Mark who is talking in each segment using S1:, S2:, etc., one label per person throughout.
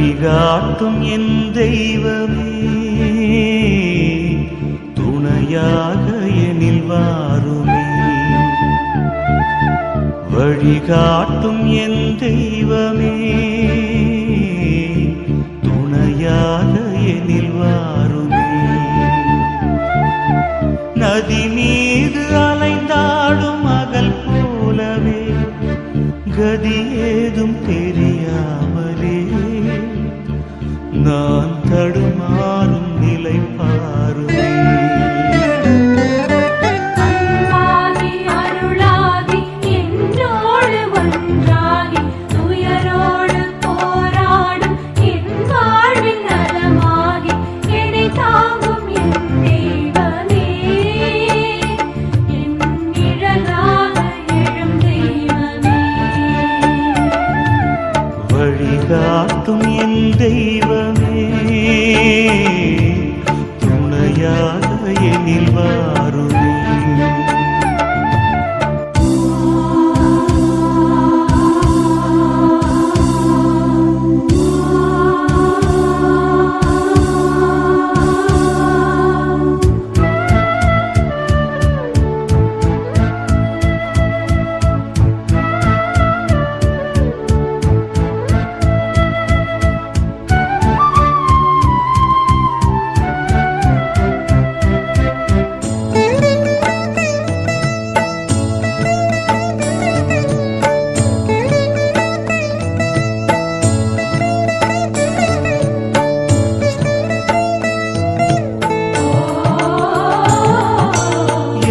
S1: வழிகாட்டும் என் தெய்வமே, துணையாக எனில் வாருமே. வழிகாட்டும் என் தெய்வமே, துணையாக எனில் வாருமே. நதி மீது அலைந்தாடும் மகள் போலவே, கதி ஏதும் தெரியாமலே நான் தடுமாறும் நிலை பாருமே. வழிகாட்டும் என் தெய்வமே, துணையாக எனில் வாருமே.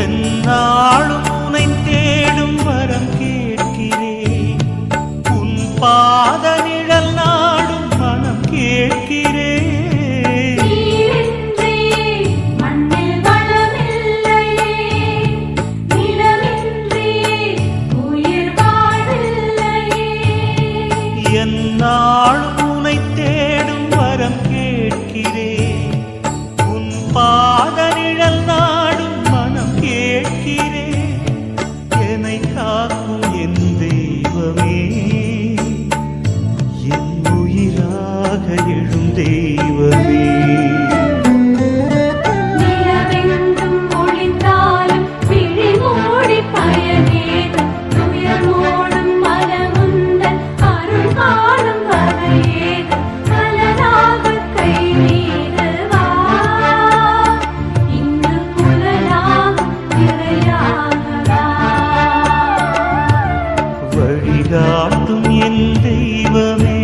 S1: என்னாலும் உனை தேடும் வரம் கேட்கிறேன், உன் பாத நிழல் நாடும் மனம் கேட்கிறேன். என்னாலும் உனை தேடும் வரம் கேட்கிறேன், உன் பாத நிழல் நாடும் மனம் கேட்கிறேன். என்னை காக்கும் என் தெய்வமே, என் உயிராக எழும் தெய்வமே. வழிகாட்டும் என் தெய்வமே,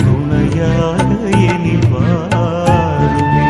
S1: துணையாக எனில் வாருமே.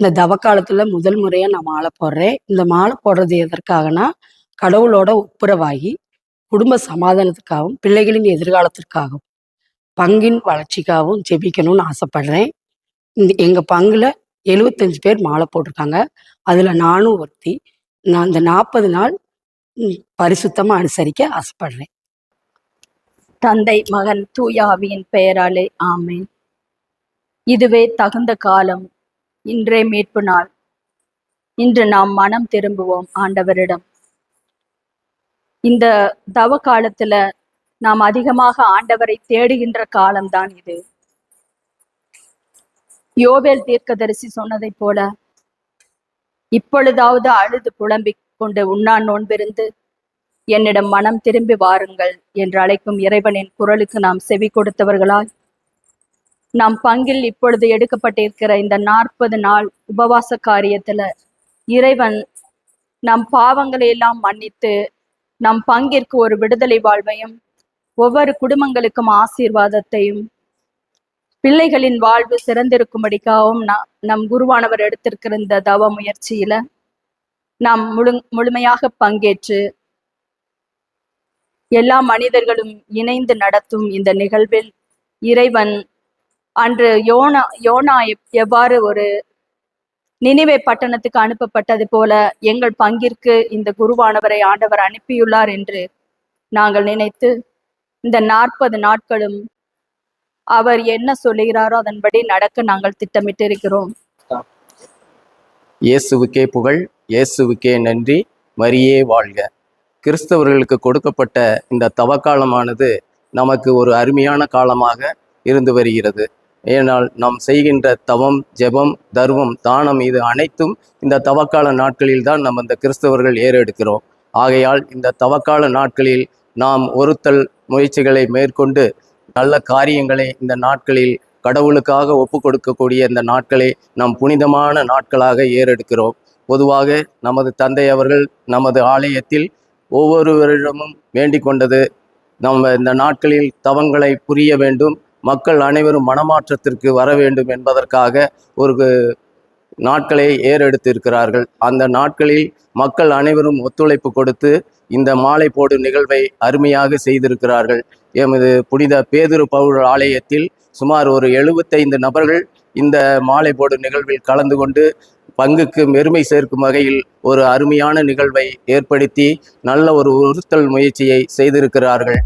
S2: இந்த தவக்காலத்துல முதல் முறையா நான் மாலை போடுறேன். இந்த மாலை போடுறது எதற்காகனா, கடவுளோட ஒப்புரவாகி குடும்ப சமாதானத்துக்காகவும் பிள்ளைகளின் எதிர்காலத்திற்காகவும் பங்கின் வளர்ச்சிக்காகவும் ஜெபிக்கணும்னு ஆசைப்படுறேன். எங்க பங்குல 75 பேர் மாலை போட்டிருக்காங்க. அதுல நானும் ஒருத்தி. நான் இந்த 40 நாள் பரிசுத்தமா அனுசரிக்க ஆசைப்படுறேன்.
S3: தந்தை மகன் தூய ஆவியின் பெயராலே ஆமேன். இதுவே தகுந்த காலம், இன்றே மீட்பு நாள். இன்று நாம் மனம் திரும்புவோம் ஆண்டவரிடம். இந்த தவ காலத்துல நாம் அதிகமாக ஆண்டவரை தேடுகின்ற காலம்தான் இது. யோவேல் தீர்க்கதரிசி சொன்னதை போல, இப்பொழுதாவது அழுது புலம்பிக் கொண்டு உண்ணான் நோன்பிருந்து என்னிடம் மனம் திரும்பி வாருங்கள் என்று அழைக்கும் இறைவனின் குரலுக்கு நாம் செவி கொடுத்தவர்களாய், நம் பங்கில் இப்பொழுது எடுக்கப்பட்டிருக்கிற இந்த 40 நாள் உபவாச காரியத்துல இறைவன் நம் பாவங்களை எல்லாம் மன்னித்து நம் பங்கிற்கு ஒரு விடுதலை வாழ்வையும் ஒவ்வொரு குடும்பங்களுக்கும் ஆசீர்வாதத்தையும், பிள்ளைகளின் வாழ்வு சிறந்திருக்கும்படிக்காகவும் நம் குருவானவர் எடுத்திருக்கிற இந்த தவ முயற்சியில நாம் முழுமையாக பங்கேற்று எல்லா மனிதர்களும் இணைந்து நடத்தும் இந்த நிகழ்வில் இறைவன் அன்று யோனா எவ்வாறு ஒரு நினிவே பட்டணத்துக்கு அனுப்பப்பட்டது போல எங்கள் பங்கிற்கு இந்த குருவானவரை ஆண்டவர் அனுப்பியுள்ளார் என்று நாங்கள் நினைத்து இந்த 40 நாட்களும் அவர் என்ன சொல்லுகிறாரோ அதன்படி நடக்க நாங்கள் திட்டமிட்டு இருக்கிறோம்.
S4: இயேசுவுக்கே புகழ், இயேசுவுக்கே நன்றி, மரியே வாழ்க. கிறிஸ்தவர்களுக்கு கொடுக்கப்பட்ட இந்த தவக்காலமானது நமக்கு ஒரு அருமையான காலமாக இருந்து வருகிறது. ஏனால் நாம் செய்கின்ற தவம், ஜெபம், தர்மம், தானம் இது அனைத்தும் இந்த தவக்கால நாட்களில் தான் நம்ம இந்த கிறிஸ்தவர்கள் ஏறெடுக்கிறோம். ஆகையால் இந்த தவக்கால நாட்களில் நாம் ஒருத்தல் முயற்சிகளை மேற்கொண்டு நல்ல காரியங்களை இந்த நாட்களில் கடவுளுக்காக ஒப்பு கொடுக்கக்கூடிய இந்த நாட்களை நாம் புனிதமான நாட்களாக ஏறெடுக்கிறோம். பொதுவாக நமது தந்தை அவர்கள் நமது ஆலயத்தில் ஒவ்வொருவரிடமும் வேண்டிக் கொண்டது, நம்ம இந்த நாட்களில் தவங்களை புரிய வேண்டும், மக்கள் அனைவரும் மனமாற்றத்திற்கு வர வேண்டும் என்பதற்காக ஒரு நாட்களை ஏறெடுத்திருக்கிறார்கள். அந்த நாட்களில் மக்கள் அனைவரும் ஒத்துழைப்பு கொடுத்து இந்த மாலை போடு நிகழ்வை அருமையாக செய்திருக்கிறார்கள். எமது புனித பேதுரு பவுல் ஆலயத்தில் சுமார் ஒரு 75 நபர்கள் இந்த மாலை போடு நிகழ்வில் கலந்து கொண்டு பங்குக்கு பெருமை சேர்க்கும் வகையில் ஒரு அருமையான நிகழ்வை ஏற்படுத்தி நல்ல ஒரு உறுத்தல் முயற்சியை செய்திருக்கிறார்கள்.